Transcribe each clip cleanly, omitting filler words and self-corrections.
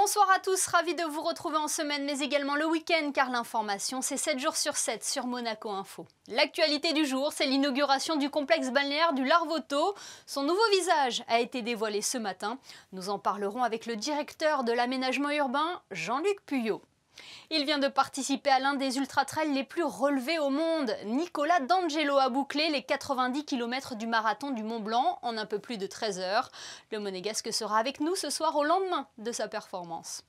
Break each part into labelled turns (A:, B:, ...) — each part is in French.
A: Bonsoir à tous, ravi de vous retrouver en semaine mais également le week-end car l'information c'est 7 jours sur 7 sur Monaco Info. L'actualité du jour, c'est l'inauguration du complexe balnéaire du Larvoto. Son nouveau visage a été dévoilé ce matin. Nous en parlerons avec le directeur de l'aménagement urbain, Jean-Luc Puyot. Il vient de participer à l'un des ultra-trails les plus relevés au monde. Nicolas D'Angelo a bouclé les 90 km du marathon du Mont Blanc en un peu plus de 13 heures. Le Monégasque sera avec nous ce soir au lendemain de sa performance.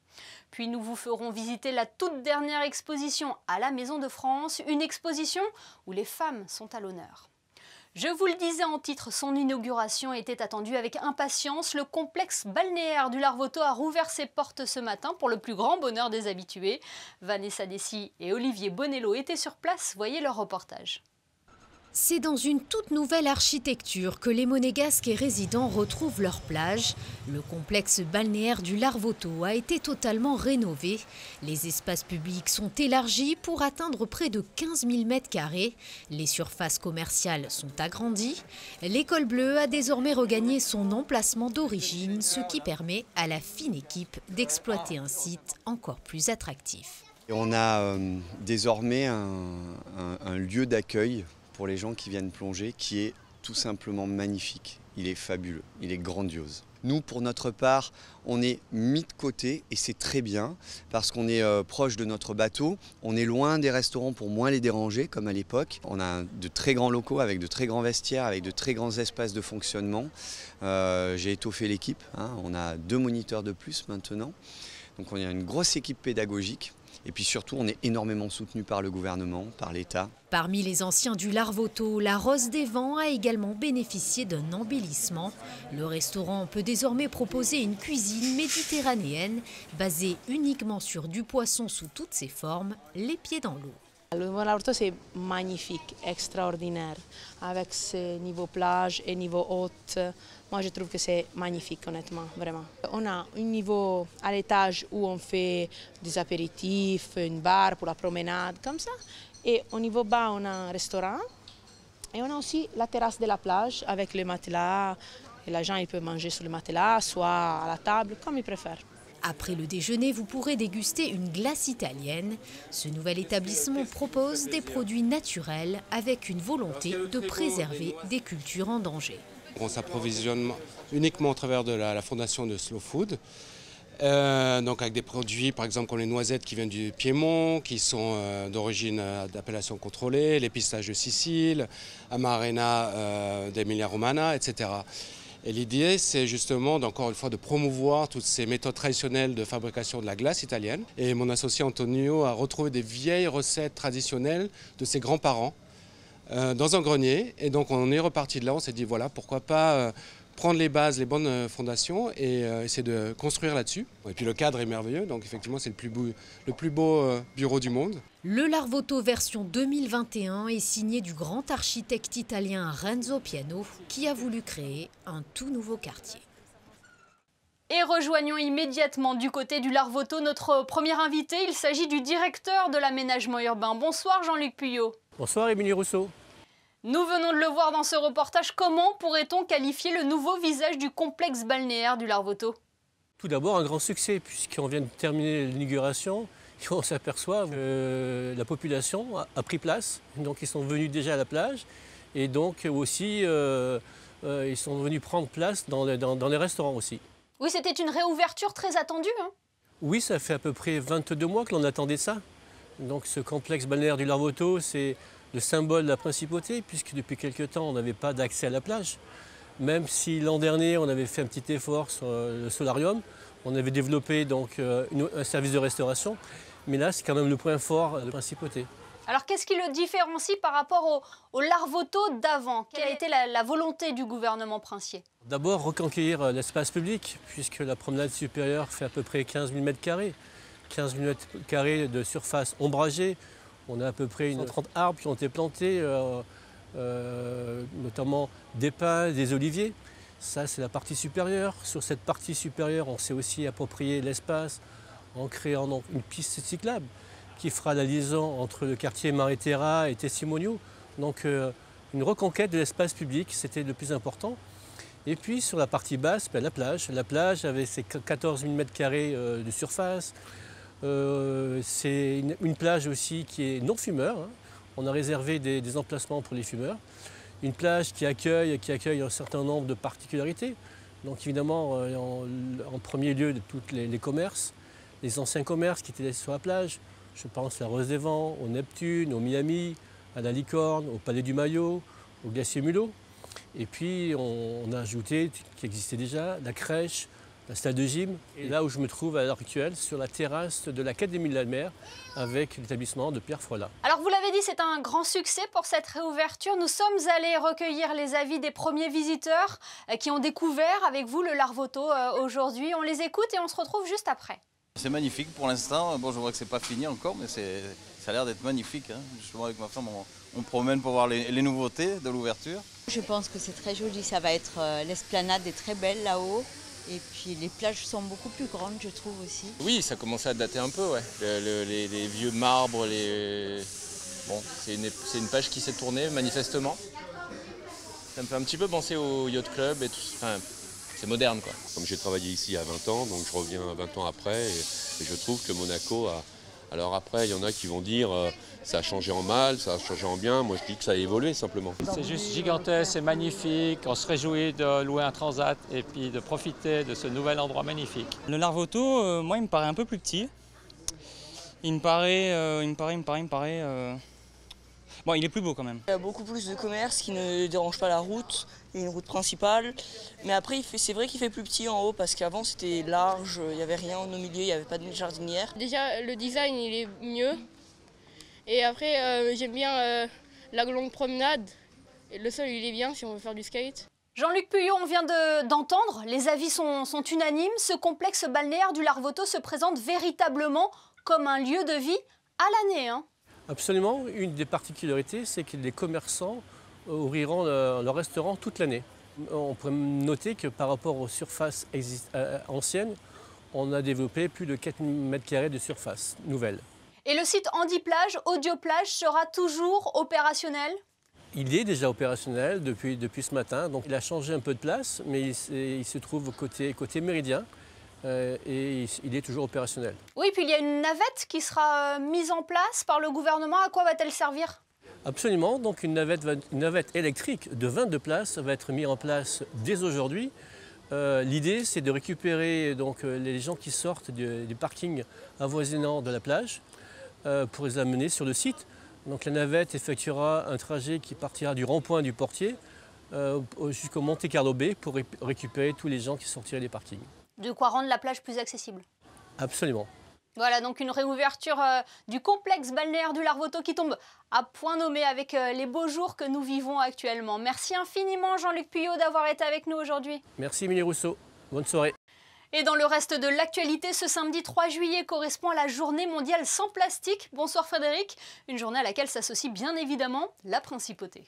A: Puis nous vous ferons visiter la toute dernière exposition à la Maison de France, une exposition où les femmes sont à l'honneur. Je vous le disais en titre, son inauguration était attendue avec impatience. Le complexe balnéaire du Larvoto a rouvert ses portes ce matin pour le plus grand bonheur des habitués. Vanessa Dessy et Olivier Bonello étaient sur place, voyez leur reportage.
B: C'est dans une toute nouvelle architecture que les Monégasques et résidents retrouvent leur plage. Le complexe balnéaire du Larvoto a été totalement rénové. Les espaces publics sont élargis pour atteindre près de 15 000 m². Les surfaces commerciales sont agrandies. L'école bleue a désormais regagné son emplacement d'origine, ce qui permet à la fine équipe d'exploiter un site encore plus attractif.
C: Et on a désormais un lieu d'accueil pour les gens qui viennent plonger, qui est tout simplement magnifique. Il est fabuleux, il est grandiose. Nous, pour notre part, on est mis de côté et c'est très bien parce qu'on est proche de notre bateau. On est loin des restaurants pour moins les déranger, comme à l'époque. On a de très grands locaux avec de très grands vestiaires, avec de très grands espaces de fonctionnement. J'ai étoffé l'équipe, on a 2 moniteurs de plus maintenant. Donc on a une grosse équipe pédagogique. Et puis surtout, on est énormément soutenu par le gouvernement, par l'État.
B: Parmi les anciens du Larvoto, la Rose des Vents a également bénéficié d'un embellissement. Le restaurant peut désormais proposer une cuisine méditerranéenne basée uniquement sur du poisson sous toutes ses formes, les pieds dans l'eau.
D: Le Larvoto, c'est magnifique, extraordinaire, avec ce niveau plage et niveau haute. Moi, je trouve que c'est magnifique, honnêtement, vraiment. On a un niveau à l'étage où on fait des apéritifs, une bar pour la promenade, comme ça. Et au niveau bas, on a un restaurant. Et on a aussi la terrasse de la plage avec le matelas. Et les gens ils peuvent manger sur le matelas, soit à la table, comme ils préfèrent.
B: Après le déjeuner, vous pourrez déguster une glace italienne. Ce nouvel établissement propose des produits naturels avec une volonté de préserver des cultures en danger.
E: On s'approvisionne uniquement au travers de la fondation de Slow Food, donc avec des produits par exemple comme les noisettes qui viennent du Piémont, qui sont d'origine d'appellation contrôlée, les pistaches de Sicile, Amarena d'Emilia Romagna, etc. Et l'idée, c'est justement, encore une fois, de promouvoir toutes ces méthodes traditionnelles de fabrication de la glace italienne. Et mon associé Antonio a retrouvé des vieilles recettes traditionnelles de ses grands-parents dans un grenier. Et donc, on est reparti de là. On s'est dit, voilà, pourquoi pas prendre les bases, les bonnes fondations et essayer de construire là-dessus. Et puis, le cadre est merveilleux. Donc, effectivement, c'est le plus beau bureau du monde.
B: Le Larvoto version 2021 est signé du grand architecte italien Renzo Piano qui a voulu créer un tout nouveau quartier.
A: Et rejoignons immédiatement du côté du Larvoto notre premier invité. Il s'agit du directeur de l'aménagement urbain. Bonsoir Jean-Luc Puyot.
F: Bonsoir Émilie Rousseau.
A: Nous venons de le voir dans ce reportage. Comment pourrait-on qualifier le nouveau visage du complexe balnéaire du Larvoto?
F: Tout d'abord un grand succès puisqu'on vient de terminer l'inauguration. On s'aperçoit que la population a pris place, donc ils sont venus déjà à la plage et donc aussi ils sont venus prendre place dans les restaurants aussi.
A: Oui, c'était une réouverture très attendue.
F: Oui, ça fait à peu près 22 mois que l'on attendait ça. Donc ce complexe balnéaire du Larvoto, c'est le symbole de la principauté puisque depuis quelque temps on n'avait pas d'accès à la plage. Même si l'an dernier on avait fait un petit effort sur le solarium, on avait développé donc un service de restauration. Mais là, c'est quand même le point fort de la principauté.
A: Alors, qu'est-ce qui le différencie par rapport au Larvoto d'avant? Quelle a été la volonté du gouvernement princier?
F: D'abord, reconquérir l'espace public, puisque la promenade supérieure fait à peu près 15 000 m². 15 000 m² de surface ombragée. On a à peu près 130 arbres qui ont été plantés, notamment des pins, des oliviers. Ça, c'est la partie supérieure. Sur cette partie supérieure, on s'est aussi approprié l'espace en créant donc une piste cyclable qui fera la liaison entre le quartier Maritera et Testimonio. Donc une reconquête de l'espace public, c'était le plus important. Et puis sur la partie basse, la plage. La plage avait ses 14 000 m² de surface. C'est une plage aussi qui est non fumeur, hein. On a réservé des emplacements pour les fumeurs. Une plage qui accueille un certain nombre de particularités. Donc évidemment, en premier lieu, de tous les commerces, les anciens commerces qui étaient sur la plage. Je pense à la Rose des Vents, au Neptune, au Miami, à la Licorne, au Palais du Maillot, au Glacier Mulot. Et puis on a ajouté, qui existait déjà, la crèche, la salle de gym. Et là où je me trouve à l'heure actuelle, sur la terrasse de l'Académie de la Mer, avec l'établissement de Pierre Froilat.
A: Alors vous l'avez dit, c'est un grand succès pour cette réouverture. Nous sommes allés recueillir les avis des premiers visiteurs qui ont découvert avec vous le Larvoto aujourd'hui. On les écoute et on se retrouve juste après.
G: C'est magnifique pour l'instant. Bon, je vois que c'est pas fini encore, mais ça a l'air d'être magnifique, hein. Justement, avec ma femme, on promène pour voir les nouveautés de l'ouverture.
H: Je pense que c'est très joli. Ça va être l'esplanade est très belle là-haut. Et puis les plages sont beaucoup plus grandes, je trouve aussi.
I: Oui, ça commençait à dater un peu, ouais. Les vieux marbres, bon, c'est une page qui s'est tournée manifestement. Ça me fait un petit peu penser au Yacht Club et tout. Enfin, c'est moderne, quoi.
J: Comme j'ai travaillé ici à 20 ans, donc je reviens 20 ans après, et je trouve que Monaco a... Alors après, il y en a qui vont dire ça a changé en mal, ça a changé en bien. Moi, je dis que ça a évolué simplement.
K: C'est juste gigantesque, c'est magnifique. On se réjouit de louer un transat et puis de profiter de ce nouvel endroit magnifique.
L: Le Larvoto, moi, il me paraît un peu plus petit. Il me paraît. Bon, il est plus beau quand même.
M: Il y a beaucoup plus de commerce qui ne dérange pas la route. Il y a une route principale. Mais après, c'est vrai qu'il fait plus petit en haut parce qu'avant c'était large, il n'y avait rien au milieu, il n'y avait pas de jardinière.
N: Déjà, le design il est mieux. Et après, j'aime bien la longue promenade. Et le sol il est bien si on veut faire du skate.
A: Jean-Luc Puyot, on vient d'entendre, les avis sont unanimes. Ce complexe balnéaire du Larvoto se présente véritablement comme un lieu de vie à l'année, hein.
F: Absolument. Une des particularités, c'est que les commerçants ouvriront leur restaurant toute l'année. On peut noter que par rapport aux surfaces anciennes, on a développé plus de 4 m² de surface nouvelle.
A: Et le site Handiplage, Audioplage, sera toujours opérationnel ?
F: Il est déjà opérationnel depuis ce matin, donc il a changé un peu de place, mais il se trouve côté méridien. Et il est toujours opérationnel.
A: Oui, puis il y a une navette qui sera mise en place par le gouvernement. À quoi va-t-elle servir ?
F: Absolument, donc une navette électrique de 22 places va être mise en place dès aujourd'hui. L'idée, c'est de récupérer donc, les gens qui sortent du parking avoisinant de la plage pour les amener sur le site. Donc la navette effectuera un trajet qui partira du rond-point du Portier jusqu'au Monte Carlo Bay pour récupérer tous les gens qui sortiraient des parkings.
A: De quoi rendre la plage plus accessible.
F: Absolument.
A: Voilà, donc une réouverture du complexe balnéaire du Larvoto qui tombe à point nommé avec les beaux jours que nous vivons actuellement. Merci infiniment Jean-Luc Puyot d'avoir été avec nous aujourd'hui.
F: Merci Émilie Rousseau. Bonne soirée.
A: Et dans le reste de l'actualité, ce samedi 3 juillet correspond à la journée mondiale sans plastique. Bonsoir Frédéric, une journée à laquelle s'associe bien évidemment la principauté.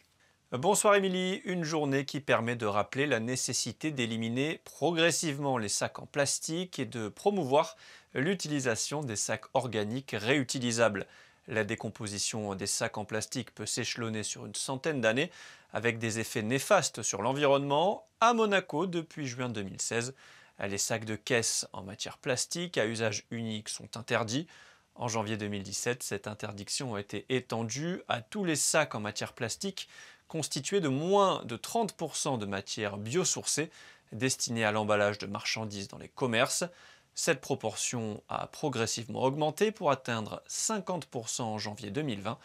O: Bonsoir Émilie, une journée qui permet de rappeler la nécessité d'éliminer progressivement les sacs en plastique et de promouvoir l'utilisation des sacs organiques réutilisables. La décomposition des sacs en plastique peut s'échelonner sur une centaine d'années avec des effets néfastes sur l'environnement. À Monaco, depuis juin 2016, les sacs de caisse en matière plastique à usage unique sont interdits. En janvier 2017, cette interdiction a été étendue à tous les sacs en matière plastique constitués de moins de 30% de matière biosourcée destinée à l'emballage de marchandises dans les commerces. Cette proportion a progressivement augmenté pour atteindre 50% en janvier 2020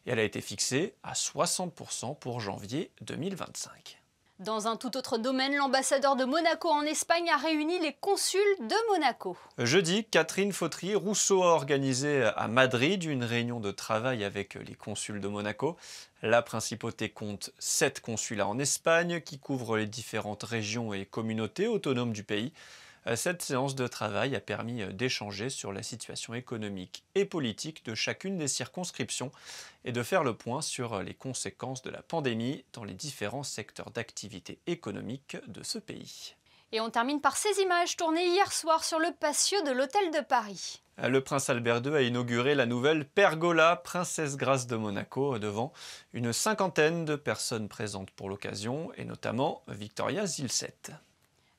O: et elle a été fixée à 60% pour janvier 2025.
A: Dans un tout autre domaine, l'ambassadeur de Monaco en Espagne a réuni les consuls de Monaco.
O: Jeudi, Catherine Vautry-Rousseau a organisé à Madrid une réunion de travail avec les consuls de Monaco. La principauté compte 7 consulats en Espagne qui couvrent les différentes régions et communautés autonomes du pays. Cette séance de travail a permis d'échanger sur la situation économique et politique de chacune des circonscriptions et de faire le point sur les conséquences de la pandémie dans les différents secteurs d'activité économique de ce pays.
A: Et on termine par ces images tournées hier soir sur le patio de l'Hôtel de Paris.
O: Le prince Albert II a inauguré la nouvelle pergola Princesse Grâce de Monaco devant une cinquantaine de personnes présentes pour l'occasion et notamment Victoria Zilseth.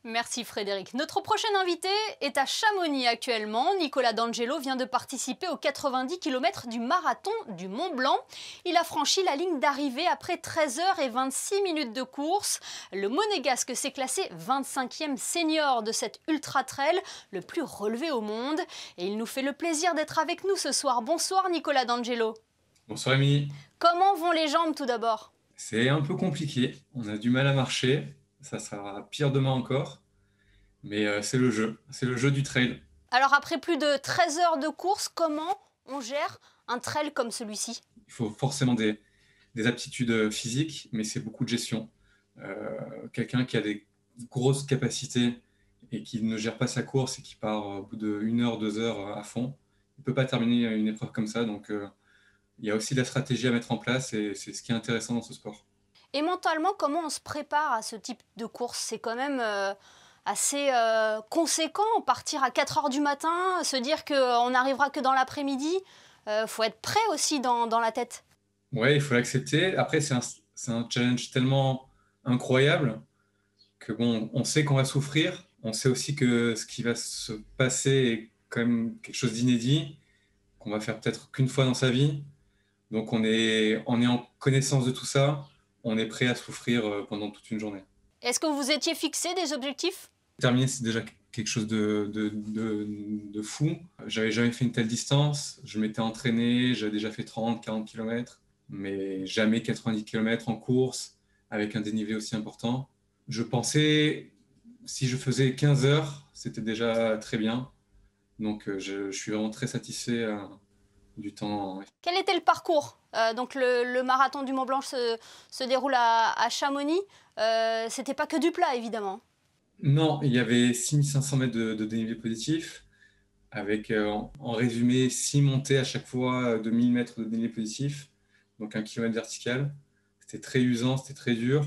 A: Merci Frédéric. Notre prochain invité est à Chamonix actuellement. Nicolas D'Angelo vient de participer aux 90 km du marathon du Mont Blanc. Il a franchi la ligne d'arrivée après 13 h et 26 minutes de course. Le Monégasque s'est classé 25e senior de cette ultra-trail, le plus relevé au monde. Et il nous fait le plaisir d'être avec nous ce soir. Bonsoir Nicolas D'Angelo.
P: Bonsoir Émilie.
A: Comment vont les jambes tout d'abord?
P: C'est un peu compliqué, on a du mal à marcher. Ça sera pire demain encore, mais c'est le jeu du trail.
A: Alors après plus de 13 heures de course, comment on gère un trail comme celui-ci?
P: Il faut forcément des aptitudes physiques, mais c'est beaucoup de gestion. Quelqu'un qui a des grosses capacités et qui ne gère pas sa course et qui part au bout de 1 heure, 2 heures à fond, il ne peut pas terminer une épreuve comme ça. Donc il y a aussi de la stratégie à mettre en place et c'est ce qui est intéressant dans ce sport.
A: Et mentalement, comment on se prépare à ce type de course? C'est quand même assez conséquent, partir à 4 h du matin, se dire qu'on n'arrivera que dans l'après-midi. Faut être prêt aussi dans la tête.
P: Ouais, il faut l'accepter. Après, c'est un challenge tellement incroyable que bon, on sait qu'on va souffrir. On sait aussi que ce qui va se passer est quand même quelque chose d'inédit, qu'on va faire peut-être qu'une fois dans sa vie. Donc on est en connaissance de tout ça. On est prêt à souffrir pendant toute une journée.
A: Est-ce que vous étiez fixé des objectifs?
P: Terminer, c'est déjà quelque chose de fou. J'avais jamais fait une telle distance. Je m'étais entraîné, j'avais déjà fait 30, 40 km, mais jamais 90 km en course, avec un dénivelé aussi important. Je pensais, si je faisais 15 heures, c'était déjà très bien. Donc je suis vraiment très satisfait du temps.
A: Quel était le parcours? Donc le marathon du Mont Blanc se déroule à Chamonix. C'était pas que du plat, évidemment.
P: Non, il y avait 6500 mètres de dénivelé positif, avec en résumé 6 montées à chaque fois de 1000 mètres de dénivelé positif, donc 1 km vertical. C'était très usant, c'était très dur.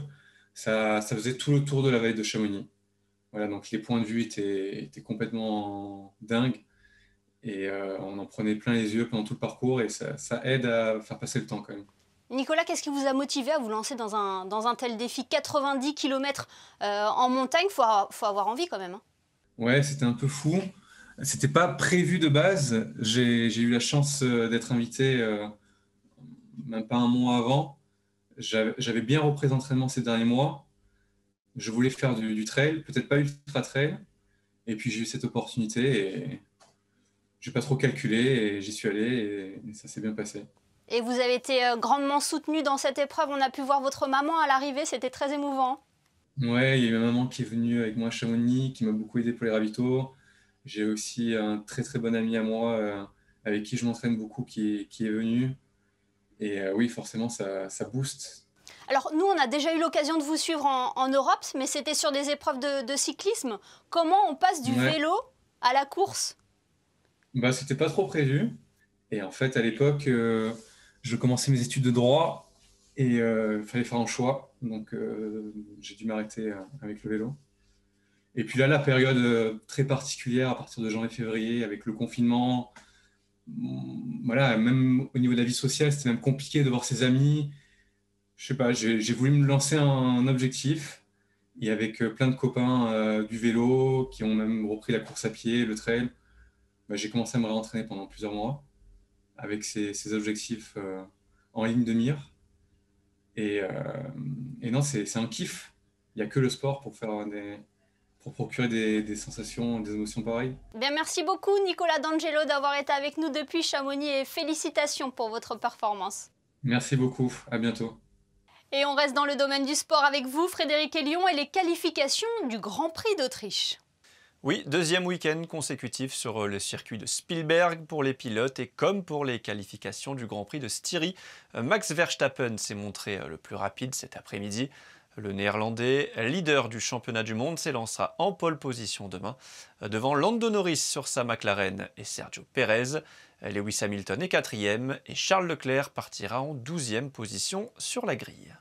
P: Ça faisait tout le tour de la vallée de Chamonix. Voilà, donc les points de vue étaient complètement dingues. Et on en prenait plein les yeux pendant tout le parcours et ça aide à faire passer le temps quand même.
A: Nicolas, qu'est-ce qui vous a motivé à vous lancer dans un tel défi? 90 km en montagne, faut avoir envie quand même. Hein.
P: Ouais, c'était un peu fou. C'était pas prévu de base. J'ai eu la chance d'être invité même pas un mois avant. J'avais bien repris l'entraînement ces derniers mois. Je voulais faire du trail, peut-être pas ultra trail. Et puis j'ai eu cette opportunité et j'ai pas trop calculé et j'y suis allé et ça s'est bien passé.
A: Et vous avez été grandement soutenu dans cette épreuve. On a pu voir votre maman à l'arrivée, c'était très émouvant.
P: Ouais, il y a eu ma maman qui est venue avec moi à Chamonix, qui m'a beaucoup aidé pour les ravitaux. J'ai aussi un très très bon ami à moi avec qui je m'entraîne beaucoup qui est venu. Et oui, forcément, ça booste.
A: Alors nous, on a déjà eu l'occasion de vous suivre en Europe, mais c'était sur des épreuves de cyclisme. Comment on passe du vélo à la course?
P: Bah, c'était pas trop prévu. Et en fait, à l'époque, je commençais mes études de droit et il fallait faire un choix. Donc, j'ai dû m'arrêter avec le vélo. Et puis là, la période très particulière à partir de janvier-février avec le confinement, voilà, même au niveau de la vie sociale, c'était même compliqué de voir ses amis. Je sais pas, j'ai voulu me lancer un objectif. Et avec plein de copains du vélo qui ont même repris la course à pied, le trail, bah, j'ai commencé à me réentraîner pendant plusieurs mois avec ces objectifs en ligne de mire. Et non, c'est un kiff. Il n'y a que le sport pour procurer des sensations, des émotions pareilles.
A: Bien, merci beaucoup Nicolas D'Angelo d'avoir été avec nous depuis Chamonix et félicitations pour votre performance.
P: Merci beaucoup, à bientôt.
A: Et on reste dans le domaine du sport avec vous, Frédéric Elion, et les qualifications du Grand Prix d'Autriche.
O: Oui, deuxième week-end consécutif sur le circuit de Spielberg pour les pilotes et comme pour les qualifications du Grand Prix de Styrie, Max Verstappen s'est montré le plus rapide cet après-midi. Le Néerlandais, leader du championnat du monde, s'élancera en pole position demain devant Lando Norris sur sa McLaren et Sergio Pérez. Lewis Hamilton est 4e et Charles Leclerc partira en 12e position sur la grille.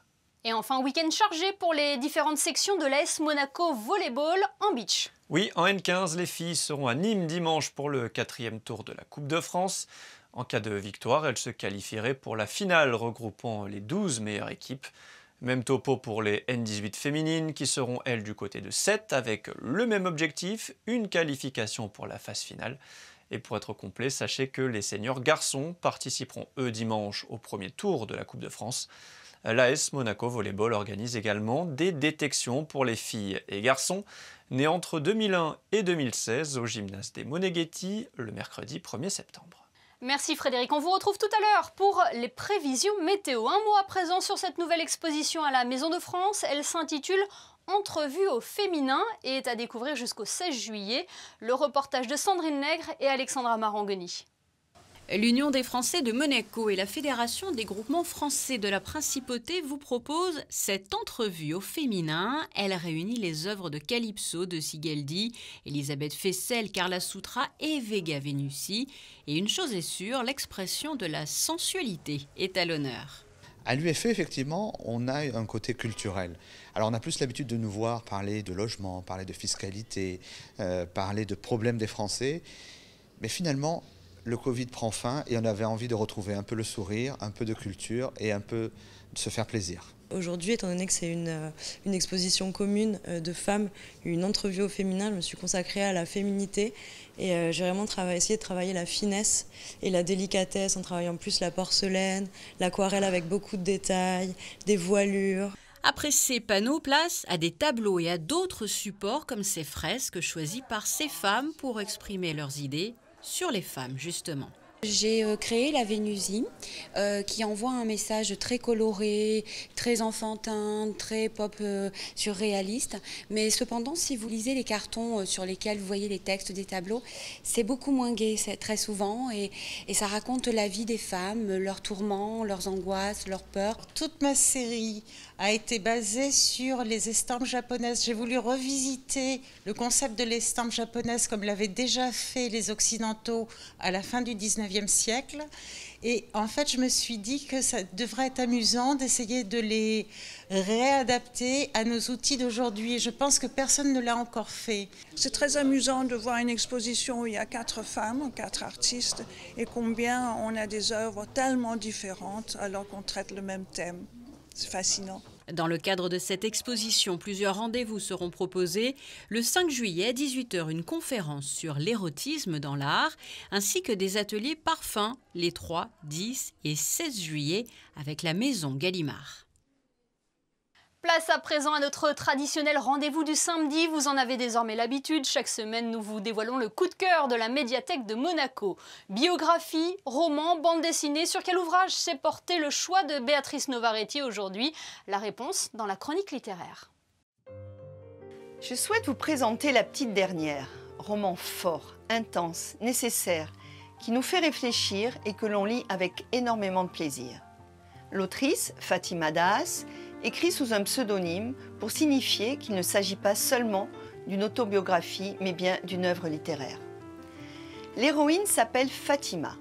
A: Et enfin, week-end chargé pour les différentes sections de l'AS Monaco Volleyball en beach.
O: Oui, en N15, les filles seront à Nîmes dimanche pour le 4e tour de la Coupe de France. En cas de victoire, elles se qualifieraient pour la finale regroupant les 12 meilleures équipes. Même topo pour les N18 féminines qui seront elles du côté de 7 avec le même objectif, une qualification pour la phase finale. Et pour être complet, sachez que les seniors garçons participeront eux dimanche au premier tour de la Coupe de France. L'AS Monaco Volleyball organise également des détections pour les filles et garçons nés entre 2001 et 2016 au gymnase des Moneghetti le mercredi 1er septembre.
A: Merci Frédéric, on vous retrouve tout à l'heure pour les prévisions météo. Un mot à présent sur cette nouvelle exposition à la Maison de France. Elle s'intitule « Entrevue au féminin » et est à découvrir jusqu'au 16 juillet. Le reportage de Sandrine Nègre et Alexandra Marangoni.
Q: L'Union des Français de Monaco et la Fédération des groupements français de la Principauté vous proposent cette entrevue au féminin. Elle réunit les œuvres de Calypso de Sigaldi, Elisabeth Fessel, Carla Soutra et Vega Venusi. Et une chose est sûre, l'expression de la sensualité est à l'honneur.
R: À l'UFE, effectivement, on a un côté culturel. Alors on a plus l'habitude de nous voir parler de logement, parler de fiscalité, parler de problèmes des Français. Mais finalement, le Covid prend fin et on avait envie de retrouver un peu le sourire, un peu de culture et un peu de se faire plaisir.
S: Aujourd'hui, étant donné que c'est une exposition commune de femmes, une entrevue au féminin, je me suis consacrée à la féminité et j'ai vraiment essayé de travailler la finesse et la délicatesse en travaillant plus la porcelaine, l'aquarelle avec beaucoup de détails, des voilures.
Q: Après ces panneaux, place à des tableaux et à d'autres supports comme ces fresques choisies par ces femmes pour exprimer leurs idées sur les femmes, justement.
T: J'ai créé la Vénusie qui envoie un message très coloré, très enfantin, très pop surréaliste. Mais cependant, si vous lisez les cartons sur lesquels vous voyez les textes des tableaux, c'est beaucoup moins gai très souvent et ça raconte la vie des femmes, leurs tourments, leurs angoisses, leurs peurs.
U: Toute ma série a été basée sur les estampes japonaises. J'ai voulu revisiter le concept de l'estampe japonaise comme l'avaient déjà fait les Occidentaux à la fin du 19e siècle. Et en fait, je me suis dit que ça devrait être amusant d'essayer de les réadapter à nos outils d'aujourd'hui. Je pense que personne ne l'a encore fait.
V: C'est très amusant de voir une exposition où il y a 4 femmes, 4 artistes, et combien on a des œuvres tellement différentes alors qu'on traite le même thème. C'est fascinant.
Q: Dans le cadre de cette exposition, plusieurs rendez-vous seront proposés. Le 5 juillet à 18h, une conférence sur l'érotisme dans l'art, ainsi que des ateliers parfums les 3, 10 et 16 juillet avec la Maison Gallimard.
A: Place à présent à notre traditionnel rendez-vous du samedi. Vous en avez désormais l'habitude. Chaque semaine, nous vous dévoilons le coup de cœur de la médiathèque de Monaco. Biographie, roman, bande dessinée, sur quel ouvrage s'est porté le choix de Béatrice Novaretti aujourd'hui? La réponse dans la chronique littéraire.
W: Je souhaite vous présenter La Petite Dernière, roman fort, intense, nécessaire, qui nous fait réfléchir et que l'on lit avec énormément de plaisir. L'autrice, Fatima Daas, écrit sous un pseudonyme pour signifier qu'il ne s'agit pas seulement d'une autobiographie, mais bien d'une œuvre littéraire. L'héroïne s'appelle Fatima,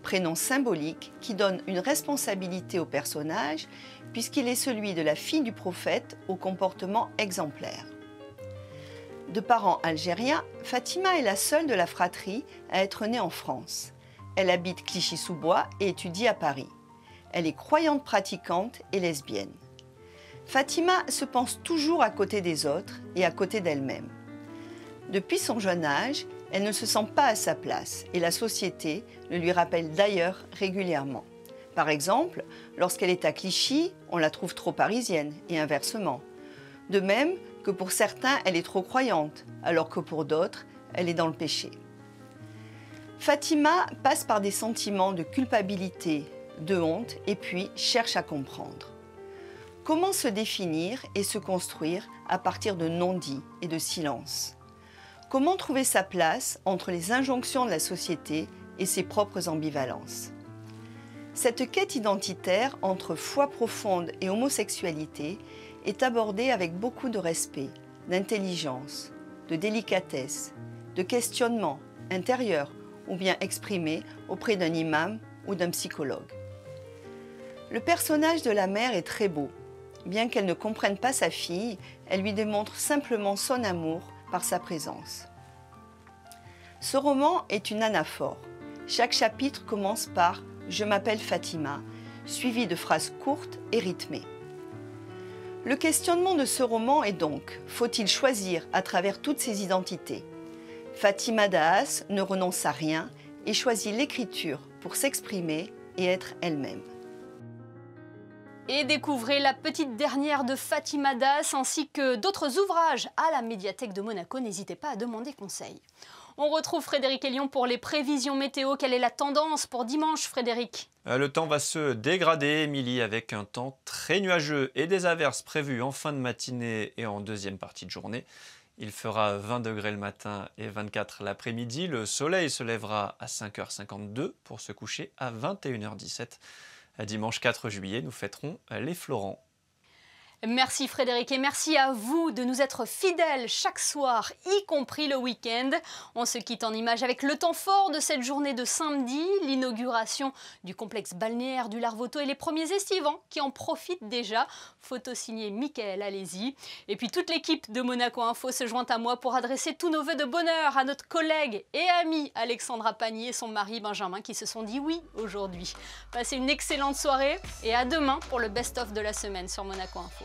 W: prénom symbolique qui donne une responsabilité au personnage puisqu'il est celui de la fille du prophète au comportement exemplaire. De parents algériens, Fatima est la seule de la fratrie à être née en France. Elle habite Clichy-sous-Bois et étudie à Paris. Elle est croyante pratiquante et lesbienne. Fatima se pense toujours à côté des autres et à côté d'elle-même. Depuis son jeune âge, elle ne se sent pas à sa place et la société le lui rappelle d'ailleurs régulièrement. Par exemple, lorsqu'elle est à Clichy, on la trouve trop parisienne et inversement. De même que pour certains, elle est trop croyante, alors que pour d'autres, elle est dans le péché. Fatima passe par des sentiments de culpabilité, de honte et puis cherche à comprendre. Comment se définir et se construire à partir de non-dits et de silences? Comment trouver sa place entre les injonctions de la société et ses propres ambivalences? Cette quête identitaire entre foi profonde et homosexualité est abordée avec beaucoup de respect, d'intelligence, de délicatesse, de questionnement intérieur ou bien exprimé auprès d'un imam ou d'un psychologue. Le personnage de la mère est très beau. Bien qu'elle ne comprenne pas sa fille, elle lui démontre simplement son amour par sa présence. Ce roman est une anaphore. Chaque chapitre commence par « Je m'appelle Fatima », suivi de phrases courtes et rythmées. Le questionnement de ce roman est donc, faut-il choisir à travers toutes ses identités? Fatima Daas ne renonce à rien et choisit l'écriture pour s'exprimer et être elle-même.
A: Et découvrez La petite dernière de Fatima Daas ainsi que d'autres ouvrages à la médiathèque de Monaco. N'hésitez pas à demander conseil. On retrouve Frédéric Elion pour les prévisions météo. Quelle est la tendance pour dimanche, Frédéric?
O: Le temps va se dégrader, Émilie, avec un temps très nuageux et des averses prévues en fin de matinée et en deuxième partie de journée. Il fera 20 degrés le matin et 24 l'après-midi. Le soleil se lèvera à 5h52 pour se coucher à 21h17. Dimanche 4 juillet, nous fêterons les Florents.
A: Merci Frédéric et merci à vous de nous être fidèles chaque soir, y compris le week-end. On se quitte en images avec le temps fort de cette journée de samedi, l'inauguration du complexe balnéaire du Larvoto et les premiers estivants qui en profitent déjà. Photo signée Mickaël, allez-y. Et puis toute l'équipe de Monaco Info se joint à moi pour adresser tous nos vœux de bonheur à notre collègue et amie Alexandra Pagny et son mari Benjamin qui se sont dit oui aujourd'hui. Passez une excellente soirée et à demain pour le best-of de la semaine sur Monaco Info.